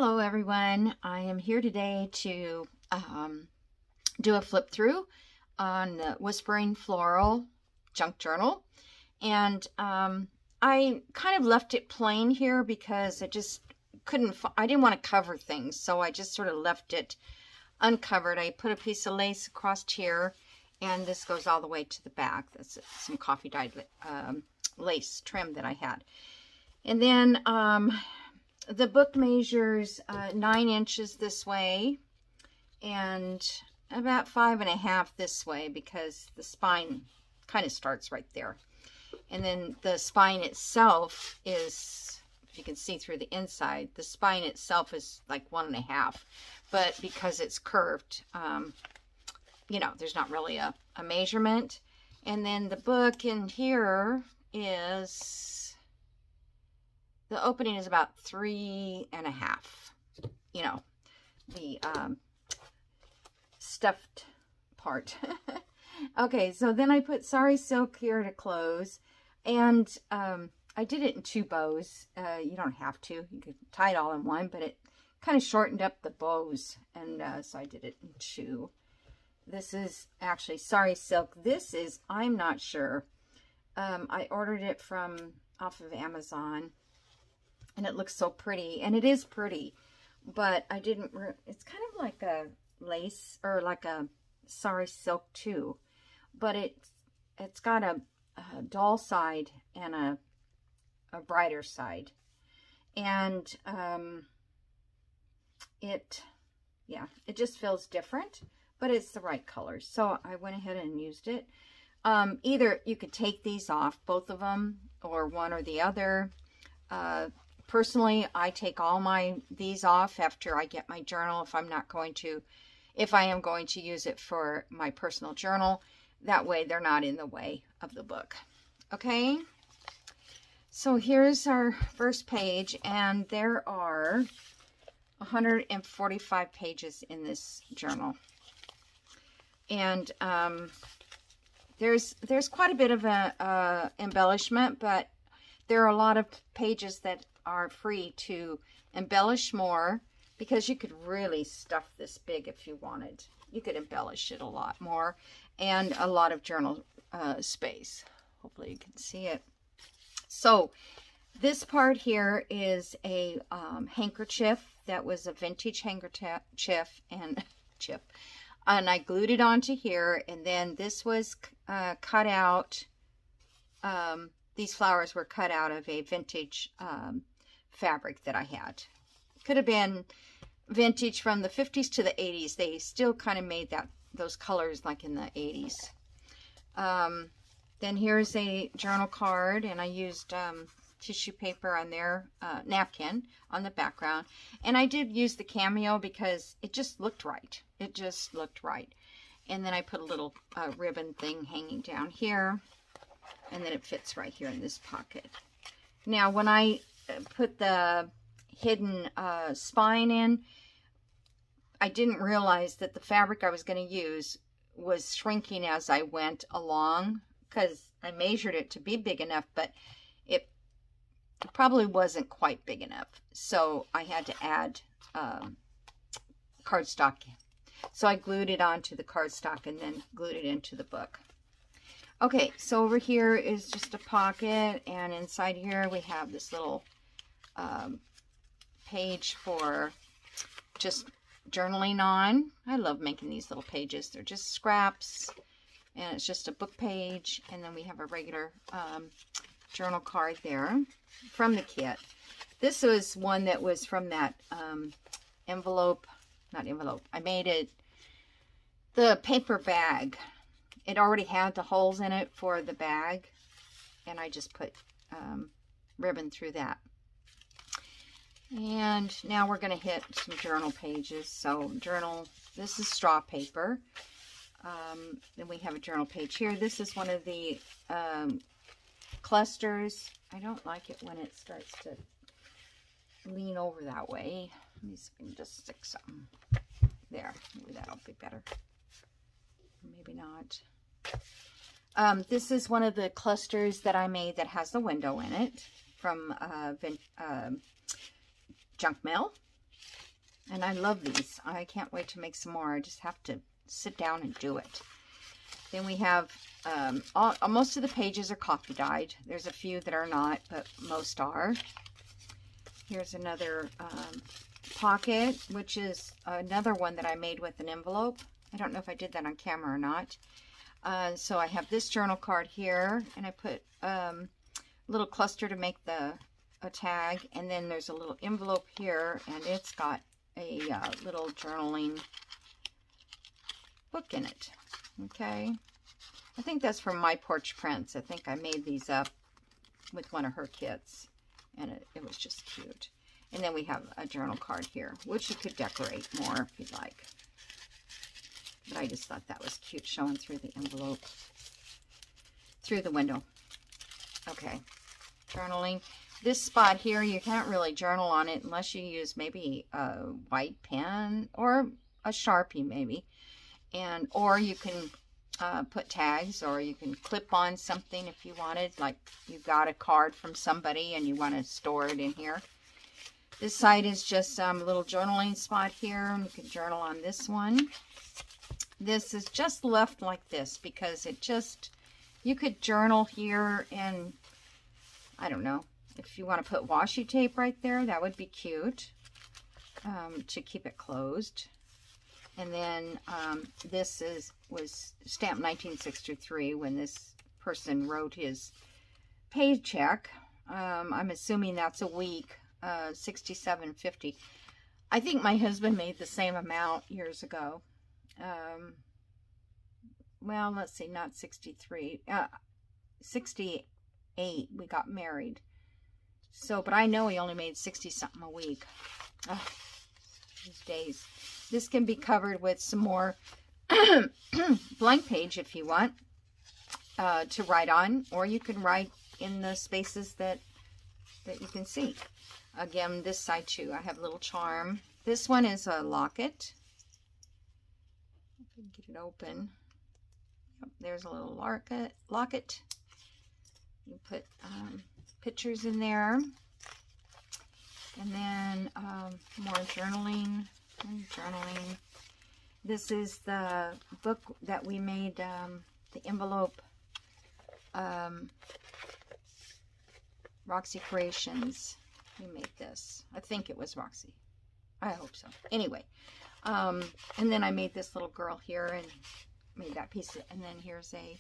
Hello everyone, I am here today to do a flip through on the Whispering Floral junk journal, and I kind of left it plain here because I just I didn't want to cover things, so I just sort of left it uncovered. I put a piece of lace across here, and this goes all the way to the back. That's some coffee dyed lace trim that I had. And then the book measures 9 inches this way and about 5.5 this way, because the spine kind of starts right there. And then the spine itself is, if you can see through the inside, the spine itself is like 1.5, but because it's curved, you know, there's not really a measurement. And then the book in here is, the opening is about 3.5, you know, the stuffed part. Okay, so then I put Sari Silk here to close, and I did it in 2 bows. You don't have to. You could tie it all in one, but it kind of shortened up the bows, and so I did it in 2. This is actually Sari Silk. This is, I'm not sure. I ordered it off of Amazon. And it looks so pretty, and it is pretty, but I didn't, it's kind of like a lace, or like a Sari Silk too, but it's got a dull side and a brighter side, and it just feels different, but it's the right color, so I went ahead and used it. Either you could take these off, both of them, or one or the other. Personally, I take all these off after I get my journal if I am going to use it for my personal journal. That way they're not in the way of the book. Okay, so here's our first page, and there are 145 pages in this journal. And there's quite a bit of a embellishment, but there are a lot of pages that are free to embellish more, because you could really stuff this big if you wanted. You could embellish it a lot more, and a lot of journal space. Hopefully you can see it. So this part here is a handkerchief that was a vintage handkerchief and and I glued it onto here, and then this was cut out. These flowers were cut out of a vintage fabric that I had. Could have been vintage from the 50s to the 80s. They still kind of made those colors like in the 80s. Then here's a journal card, and I used tissue paper on there, napkin on the background. And I did use the cameo because it just looked right. It just looked right. And then I put a little ribbon thing hanging down here. And then it fits right here in this pocket. Now, when I put the hidden spine in, I didn't realize that the fabric I was going to use was shrinking as I went along, because I measured it to be big enough, but it probably wasn't quite big enough. So I had to add cardstock. So I glued it onto the cardstock and then glued it into the book. Okay, so over here is just a pocket, and inside here we have this little page for just journaling on. I love making these little pages. They're just scraps, and it's just a book page, and then we have a regular journal card there from the kit. This was one that was from that I made it, the paper bag. It already had the holes in it for the bag, and I just put ribbon through that. And now we're going to hit some journal pages. So journal, this is straw paper. Then we have a journal page here. This is one of the clusters. I don't like it when it starts to lean over that way. Let me see if I can just stick something there. Maybe that'll be better. Maybe not. This is one of the clusters that I made that has the window in it from junk mail. And I love these. I can't wait to make some more. I just have to sit down and do it. Then we have, most of the pages are coffee dyed. There's a few that are not, but most are. Here's another pocket, which is another one that I made with an envelope. I don't know if I did that on camera or not. So I have this journal card here, and I put a little cluster to make a tag, and then there's a little envelope here, and it's got a little journaling book in it. Okay, I think that's from My Porch Prints. I think I made these up with one of her kits, and it was just cute. And then we have a journal card here, which you could decorate more if you'd like. But I just thought that was cute, showing through the envelope, through the window. Okay, journaling. This spot here, you can't really journal on it unless you use maybe a white pen or a Sharpie maybe. Or you can put tags, or you can clip on something if you wanted, like you got a card from somebody and you want to store it in here. This side is just a little journaling spot here, and you can journal on this one. This is just left like this because you could journal here, and I don't know, if you want to put washi tape right there, that would be cute to keep it closed. And then this was stamped 1963 when this person wrote his paycheck. I'm assuming that's a week, $67.50. I think my husband made the same amount years ago. Well, let's see, not 63, 68, we got married. So, but I know he only made 60-something a week. Oh, these days. This can be covered with some more blank page if you want to write on, or you can write in the spaces that you can see. Again, this side too, I have a little charm. This one is a locket. If I can get it open. Yep, there's a little locket. You put pictures in there. And then more journaling. This is the book that we made, the envelope, Roxy Creations. We made this. I think it was Roxy. I hope so. Anyway, and then I made this little girl here and made that piece. And then here's a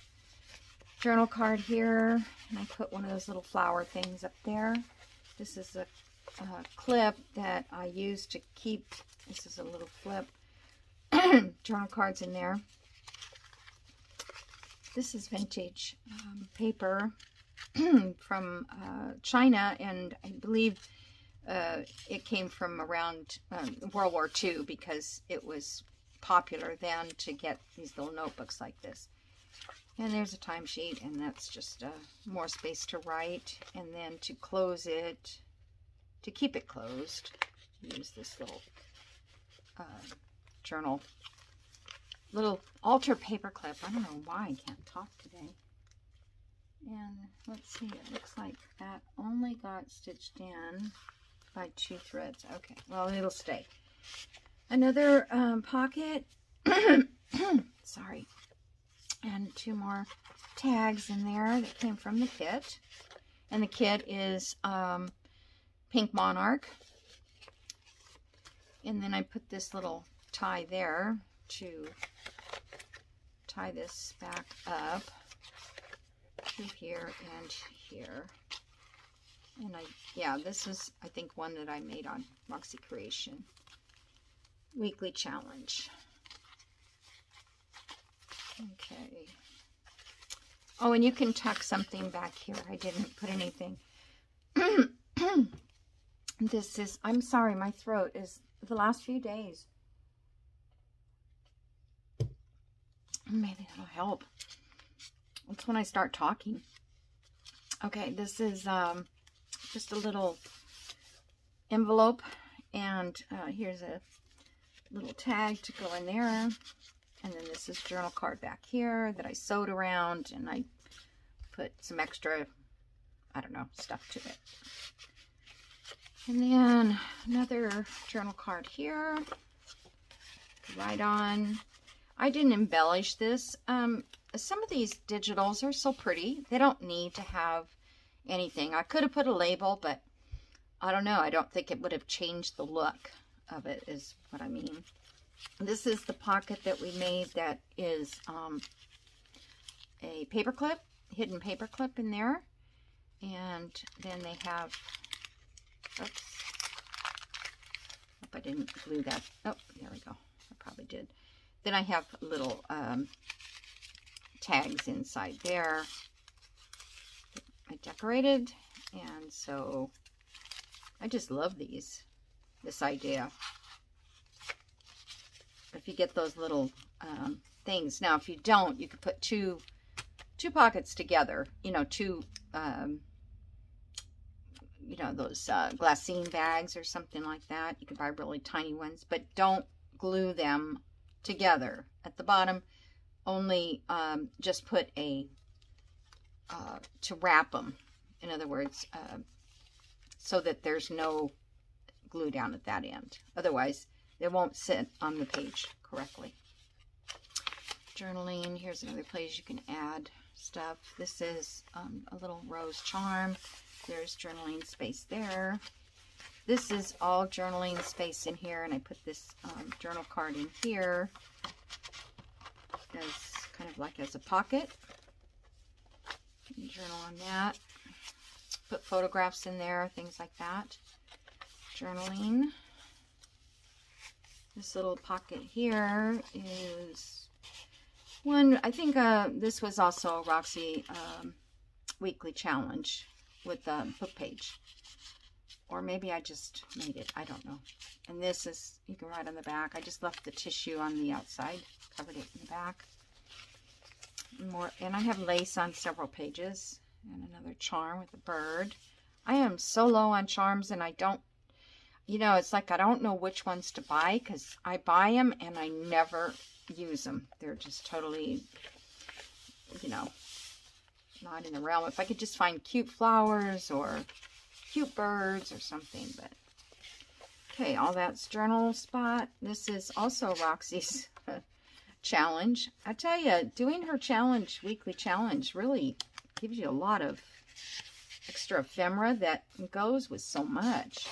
journal card here, and I put one of those little flower things up there. This is a clip that I use to keep, this is a little flip, journal cards in there. This is vintage paper from China, and I believe it came from around World War II, because it was popular then to get these little notebooks like this. And there's a timesheet, and that's just more space to write. And then to close it, to keep it closed, use this little journal, little altar paper clip. I don't know why I can't talk today. And let's see, it looks like that only got stitched in by 2 threads. Okay, well, it'll stay. Another pocket, sorry, and 2 more tags in there that came from the kit. And the kit is Pink Monarch. And then I put this little tie there to tie this back up to here and here. And yeah, this is, I think, one that I made on Roxy Creation Weekly Challenge. Okay. Oh, and you can tuck something back here. I didn't put anything. This is, I'm sorry, my throat is the last few days. Maybe that'll help. That's when I start talking. Okay, this is just a little envelope, and here's a little tag to go in there. And then this is journal card back here that I sewed around, and I put some extra, I don't know, stuff to it. And then another journal card here. Write on. I didn't embellish this. Some of these digitals are so pretty. They don't need to have anything. I could have put a label, but I don't know. I don't think it would have changed the look of it, is what I mean. This is the pocket that we made that is a paper clip, hidden paper clip in there. And then they have, oops, hope I didn't glue that. Oh, there we go. I probably did. Then I have little tags inside there. I decorated, and so I just love this idea. If you get those little things. Now, if you don't, you could put two pockets together, you know, you know, those glassine bags or something like that. You could buy really tiny ones, but don't glue them together at the bottom. Only just put a to wrap them, in other words, so that there's no glue down at that end. Otherwise they won't sit on the page correctly. Journaling, here's another place you can add stuff. This is a little rose charm. There's journaling space there. This is all journaling space in here, and I put this journal card in here as kind of like as a pocket. Journal on that. Put photographs in there, things like that. Journaling. This little pocket here is one, I think this was also a Roxy weekly challenge with the book page. Or maybe I just made it, I don't know. And this is, you can write on the back. I just left the tissue on the outside, covered it in the back. More, and I have lace on several pages. And another charm with a bird. I am so low on charms, and I don't, you know, it's like I don't know which ones to buy, because I buy them and I never use them. They're just totally, you know, not in the realm. If I could just find cute flowers or cute birds or something. But okay, all that's journal spot. This is also Roxy's challenge. I tell you, doing her challenge, weekly challenge, really gives you a lot of extra ephemera that goes with so much.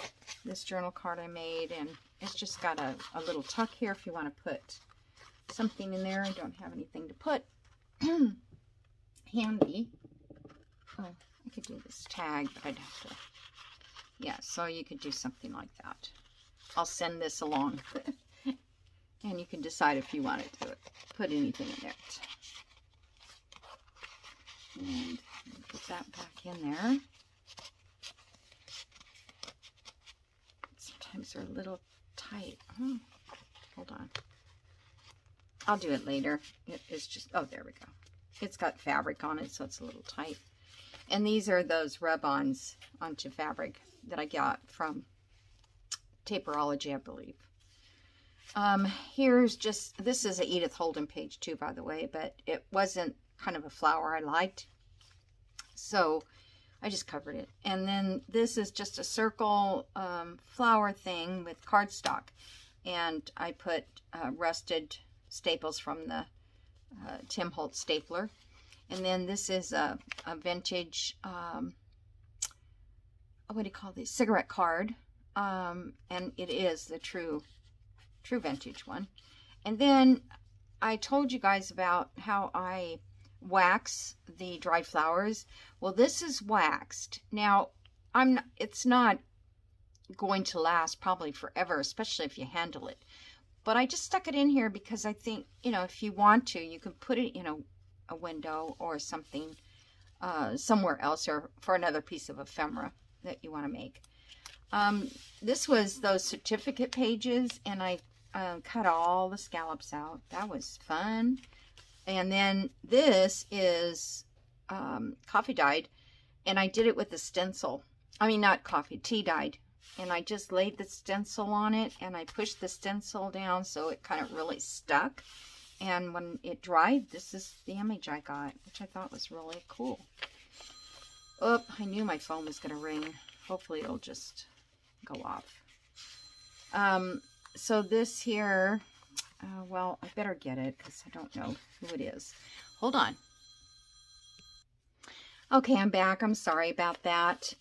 This journal card I made, and it's just got a little tuck here if you want to put something in there. I don't have anything to put handy. Oh, I could do this tag, but I'd have to, yeah, so you could do something like that. I'll send this along and you can decide if you wanted to put anything in there. And put that back in there. Sometimes they're a little tight. Hold on. I'll do it later. It is just, oh, there we go. It's got fabric on it, so it's a little tight. And these are those rub-ons onto fabric that I got from Taperology, I believe. Here's just, this is an Edith Holden page too, by the way, but it wasn't kind of a flower I liked, so I just covered it. And then this is just a circle flower thing with cardstock, and I put rusted staples from the Tim Holtz stapler. And then this is a vintage, what do you call these, cigarette card, and it is the true vintage one. And then I told you guys about how I wax the dried flowers. Well, this is waxed. Now, it's not going to last probably forever, especially if you handle it. But I just stuck it in here because I think, you know, if you want to, you can put it in a window or something somewhere else, or for another piece of ephemera that you want to make. This was those certificate pages, and I cut all the scallops out. That was fun. And then this is coffee dyed, and I did it with a stencil. I mean, not coffee, tea dyed. And I just laid the stencil on it, and I pushed the stencil down so it kind of really stuck. And when it dried, this is the image I got, which I thought was really cool. Oh, I knew my phone was going to ring. Hopefully it'll just go off. So this here, well, I better get it because I don't know who it is. Hold on. Okay, I'm back. I'm sorry about that.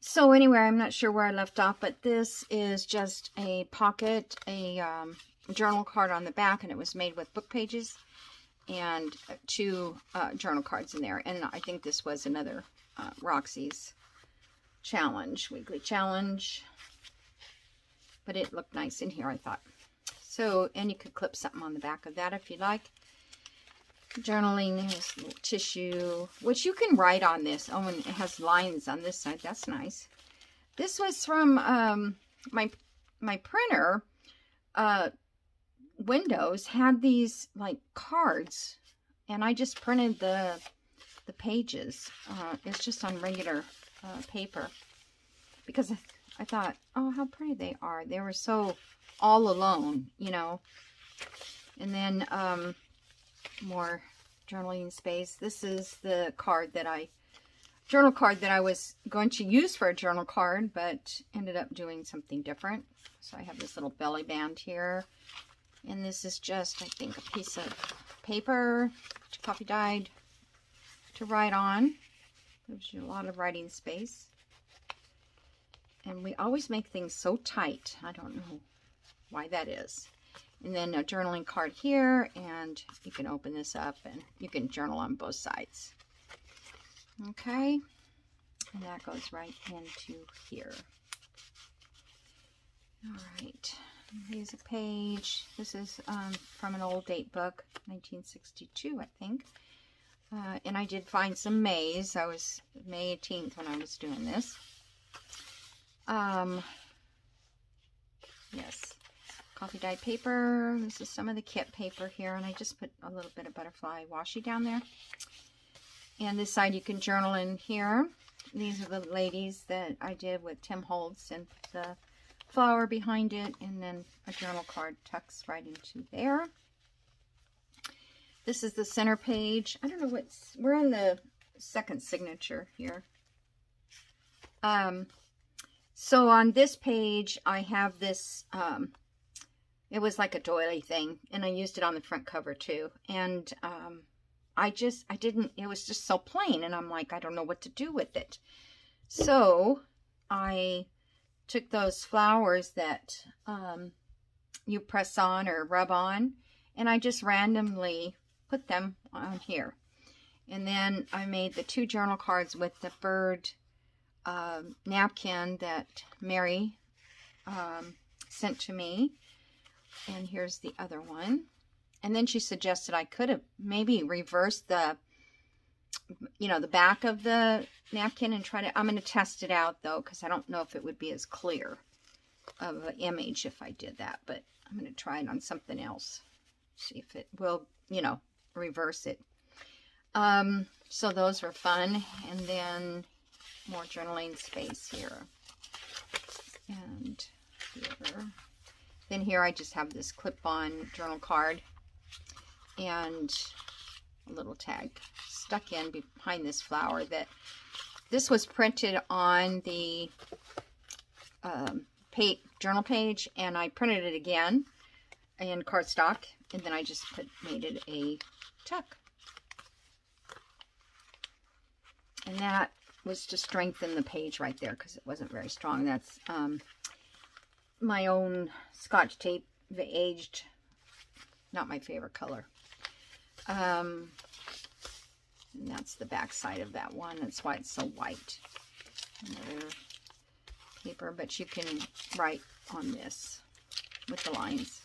So anyway, I'm not sure where I left off, but this is just a pocket, a journal card on the back, and it was made with book pages and 2 journal cards in there. And I think this was another Roxy's challenge, weekly challenge. But it looked nice in here, I thought. So, and you could clip something on the back of that if you like. Journaling, there's a little tissue, which you can write on this. Oh, and it has lines on this side. That's nice. This was from my printer. Windows had these like cards, and I just printed the pages. It's just on regular paper because I thought, oh, how pretty they are. They were so all alone, you know. And then more journaling space. This is the card that journal card that I was going to use for a journal card, but ended up doing something different. So I have this little belly band here. And this is just, I think, a piece of paper, coffee dyed, to write on. Gives you a lot of writing space. And we always make things so tight. I don't know why that is. And then a journaling card here, and you can open this up and you can journal on both sides. Okay, and that goes right into here. All right, here's a page. This is from an old date book, 1962, I think. And I did find some Mays. I was May 18th when I was doing this. Yes. Coffee dyed paper. This is some of the kit paper here, and I just put a little bit of butterfly washi down there. And this side you can journal in here. These are the ladies that I did with Tim Holtz, and the flower behind it, and then a journal card tucks right into there. This is the center page. I don't know we're on the second signature here. So on this page I have this it was like a doily thing, and I used it on the front cover too. And it was just so plain, and I'm like, I don't know what to do with it. So I took those flowers that you press on or rub on, and I just randomly put them on here. And then I made the 2 journal cards with the bird napkin that Mary sent to me. And here's the other one. And then she suggested I could have maybe reversed the back of the napkin and try to, I'm going to test it out though, because I don't know if it would be as clear of an image if I did that, but I'm going to try it on something else. See if it will, reverse it. So those were fun. And then more journaling space here. And here. Then here I just have this clip-on journal card and a little tag stuck in behind this flower. This was printed on the journal page, and I printed it again in cardstock, and then I just made it a tuck. And that was to strengthen the page right there because it wasn't very strong. That's my own Scotch tape, the aged, not my favorite color. And that's the back side of that one. That's why it's so white. Another paper, but you can write on this with the lines.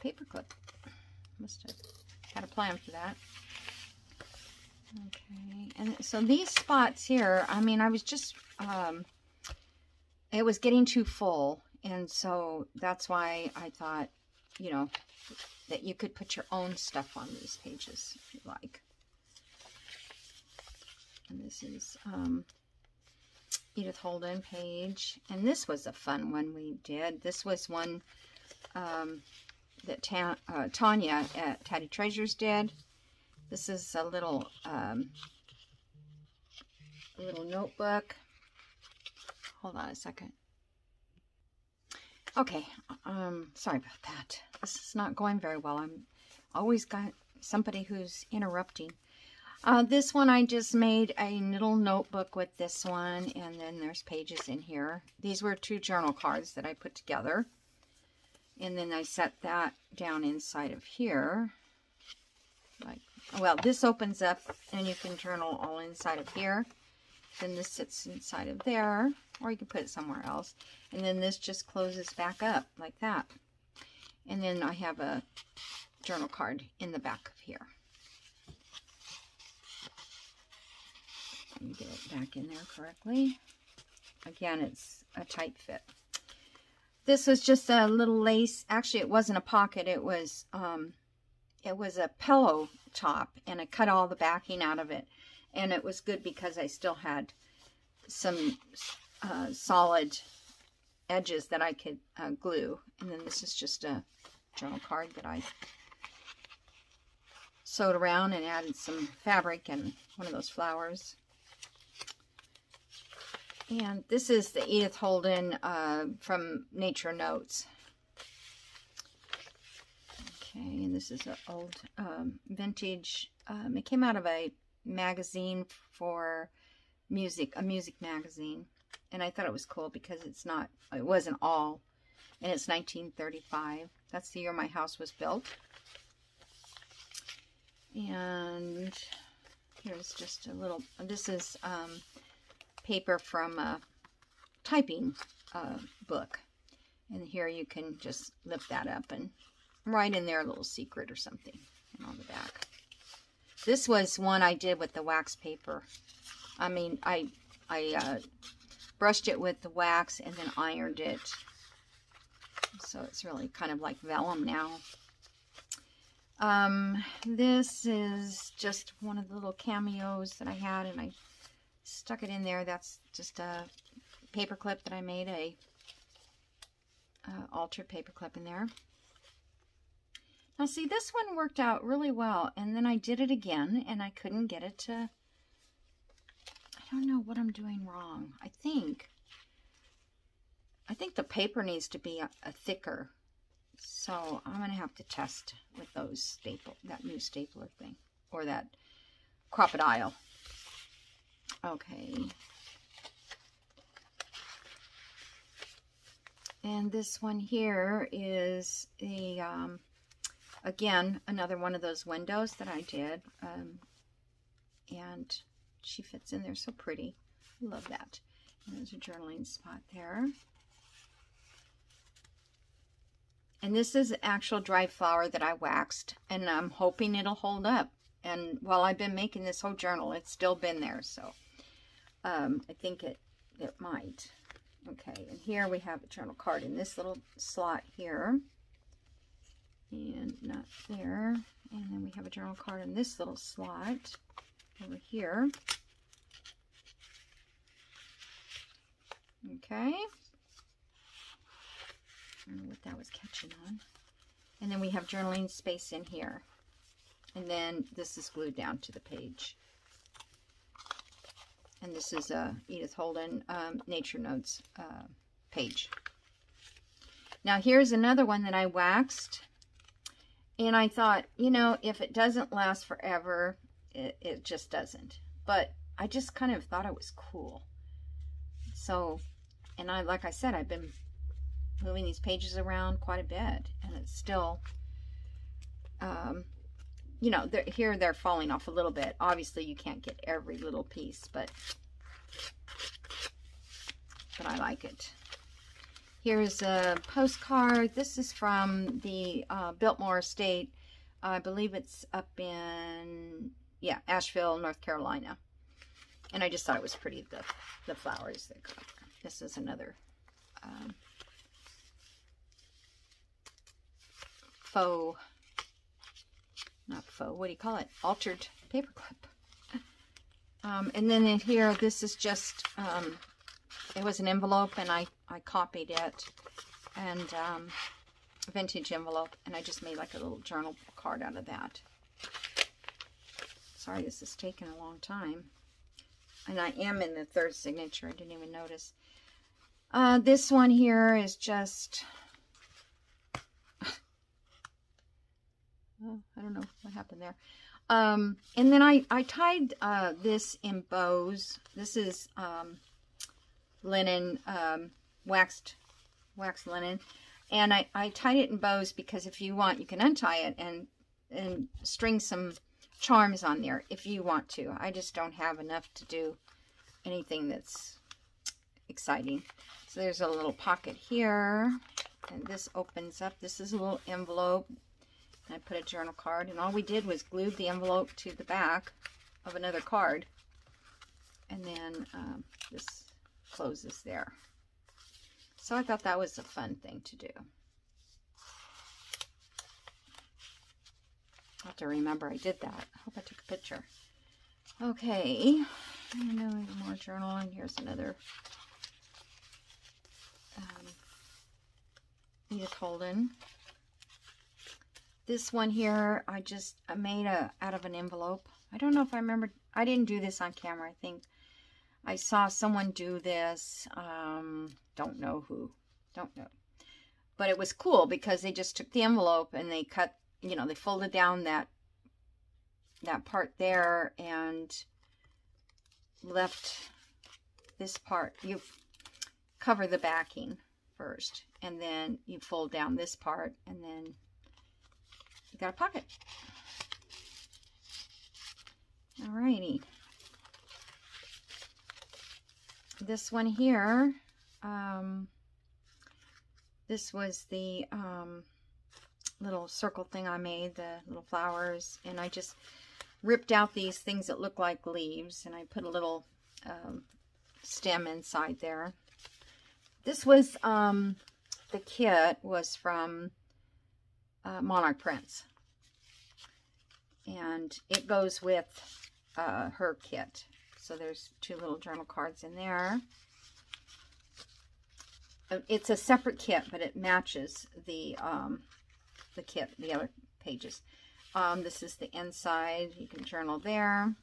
Paper clip. Must have had a plan for that. Okay, and so these spots here, I mean, I was just, it was getting too full, and so that's why I thought, that you could put your own stuff on these pages if you like. And this is Edith Holden page, and this was a fun one we did. This was one that Tanya at Tatty Treasures did. This is a little notebook, Hold on a second. Okay, sorry about that. This is not going very well. I'm always got somebody who's interrupting. This one I just made a little notebook with this one, and then there's pages in here. These were 2 journal cards that I put together. And then I set that down inside of here. Like, well, this opens up and you can journal all inside of here. Then this sits inside of there, or you can put it somewhere else. And then this just closes back up like that. And then I have a journal card in the back of here. Let me get it back in there correctly. Again, it's a tight fit. This was just a little lace. Actually, it wasn't a pocket. It was a pillow top, and I cut all the backing out of it. And it was good because I still had some solid edges that I could glue. And then this is just a journal card that I sewed around and added some fabric and one of those flowers. And this is the Edith Holden from Nature Notes. Okay, and this is an old vintage. It came out of a magazine for music, a music magazine. And I thought it was cool because it wasn't all. And it's 1935. That's the year my house was built. And here's just a little, this is paper from a typing book. And here you can just lift that up and write in there a little secret or something on the back. This was one I did with the wax paper. I mean, I brushed it with the wax and then ironed it. So it's really kind of like vellum now. This is just one of the little cameos that I had, and I stuck it in there. That's just a paper clip that I made, a altered paper clip in there. Now see, this one worked out really well, and then I did it again, and I couldn't get it to, I don't know what I'm doing wrong. I think the paper needs to be a thicker, so I'm going to have to test with those that new stapler thing, or that crocodile. Okay. And this one here is a, again, another one of those windows that I did. And she fits in there so pretty. Love that. And there's a journaling spot there. And this is actual dried flower that I waxed, and I'm hoping it'll hold up. And while I've been making this whole journal, it's still been there, so I think it might. Okay, and here we have a journal card in this little slot here, and not there. And then we have a journal card in this little slot over here. Okay. I don't know what that was catching on. And then we have journaling space in here. And then this is glued down to the page. And this is a Edith Holden Nature Notes page. Now here's another one that I waxed. And I thought, you know, if it doesn't last forever, it just doesn't. But I just kind of thought it was cool. So, and like I said, I've been moving these pages around quite a bit, and it's still, you know, here they're falling off a little bit. Obviously, you can't get every little piece, but I like it. Here's a postcard. This is from the Biltmore Estate. I believe it's up in, yeah, Asheville, North Carolina. And I just thought it was pretty, the flowers that go. This is another faux, not faux, what do you call it? Altered paperclip. And then in here, this is just, it was an envelope, and I copied it, and a vintage envelope, and I just made like a little journal card out of that. Sorry, this is taking a long time. And I am in the third signature. I didn't even notice. This one here is just, oh, I don't know what happened there. And then I tied this in bows. This is linen, waxed linen. And I tied it in bows because if you want, you can untie it and string some charms on there if you want to. I just don't have enough to do anything that's exciting. So there's a little pocket here, and this opens up. This is a little envelope. And I put a journal card, and all we did was glued the envelope to the back of another card. And then this closes there. So I thought that was a fun thing to do. I have to remember I did that. I hope I took a picture. Okay. I know more journal, and here's another Edith Holden. This one here, I made out of an envelope. I don't know if I remember. I didn't do this on camera. I think I saw someone do this. Don't know who. Don't know. But it was cool because they just took the envelope and they cut, you know, they folded down that part there and left this part. You cover the backing first, and then you fold down this part, and then you got a pocket. Alrighty. This one here, this was the little circle thing I made, the little flowers, and I just ripped out these things that look like leaves, and I put a little stem inside there. This was, the kit was from Monarch Prints, and it goes with her kit. So there's 2 little journal cards in there. It's a separate kit, but it matches the kit, the other pages. This is the inside. You can journal there.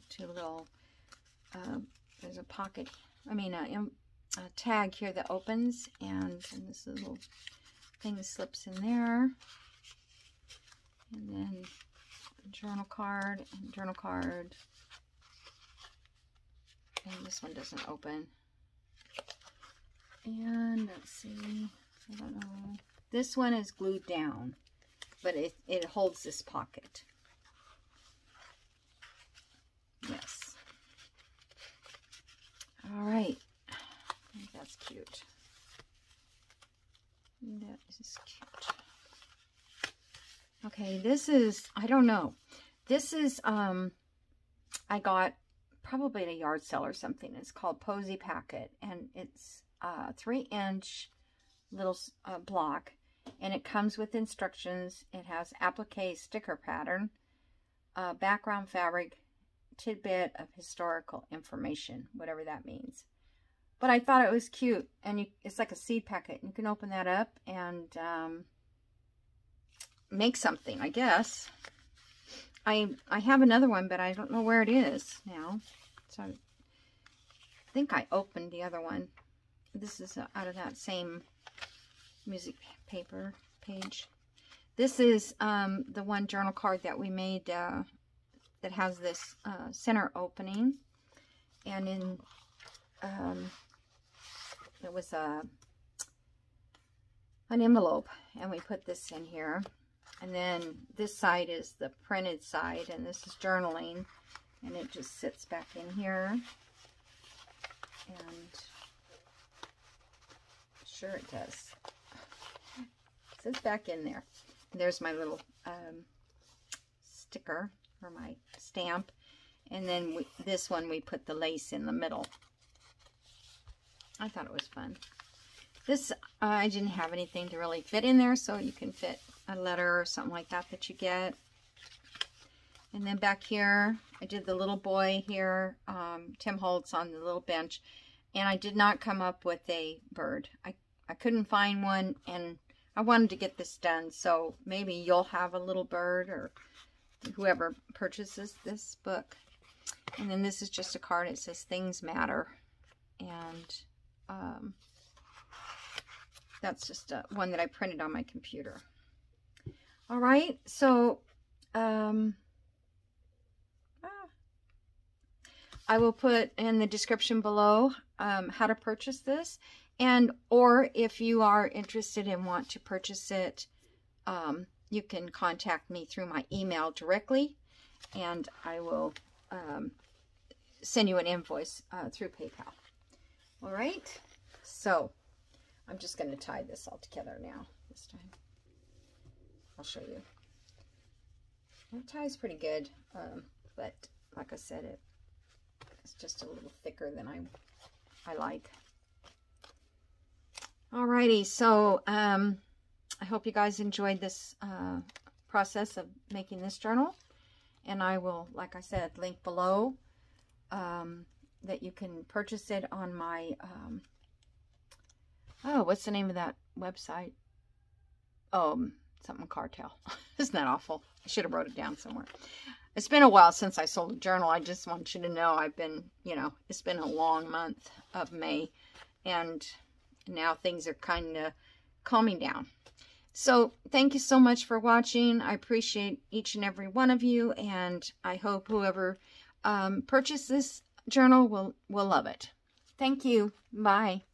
2 little, there's a pocket, I mean a tag here that opens, and this little thing slips in there. And then a journal card, and journal card. And this one doesn't open. And let's see, I don't know. This one is glued down, but it holds this pocket. Yes. All right. I think that's cute. That is cute. Okay, this is, I don't know. This is, I got probably at a yard sale or something. It's called Posy Packet, and it's a 3-inch little block, and it comes with instructions. It has applique sticker pattern, background fabric, tidbit of historical information, whatever that means. But I thought it was cute, and it's like a seed packet. You can open that up and make something, I guess. I have another one, but I don't know where it is now. So I think I opened the other one. This is out of that same music paper page. This is the one journal card that we made that has this center opening. And in it was an envelope, and we put this in here. And then this side is the printed side, and this is journaling, and it just sits back in here. And sure it does. It sits back in there. There's my little sticker, or my stamp. And then this one, we put the lace in the middle. I thought it was fun. This, I didn't have anything to really fit in there, so you can fit a letter or something like that that you get. And then back here, I did the little boy here, Tim Holtz on the little bench, and I did not come up with a bird. I couldn't find one, and I wanted to get this done, so maybe you'll have a little bird, or whoever purchases this book. And then this is just a card. It says Things Matter, and That's just one that I printed on my computer. All right, so I will put in the description below how to purchase this, and or if you are interested and want to purchase it, you can contact me through my email directly, and I will send you an invoice through PayPal. All right, so I'm just going to tie this all together now this time. I'll show you. It ties pretty good, but like I said, it's just a little thicker than I like. Alrighty, so I hope you guys enjoyed this process of making this journal, and I will, like I said, link below that you can purchase it on my what's the name of that website? Something Cartel. Isn't that awful? I should have wrote it down somewhere. It's been a while since I sold a journal. I just want you to know I've been, it's been a long month of May, and now things are kind of calming down. So thank you so much for watching. I appreciate each and every one of you, and I hope whoever purchased this journal will love it. Thank you. Bye.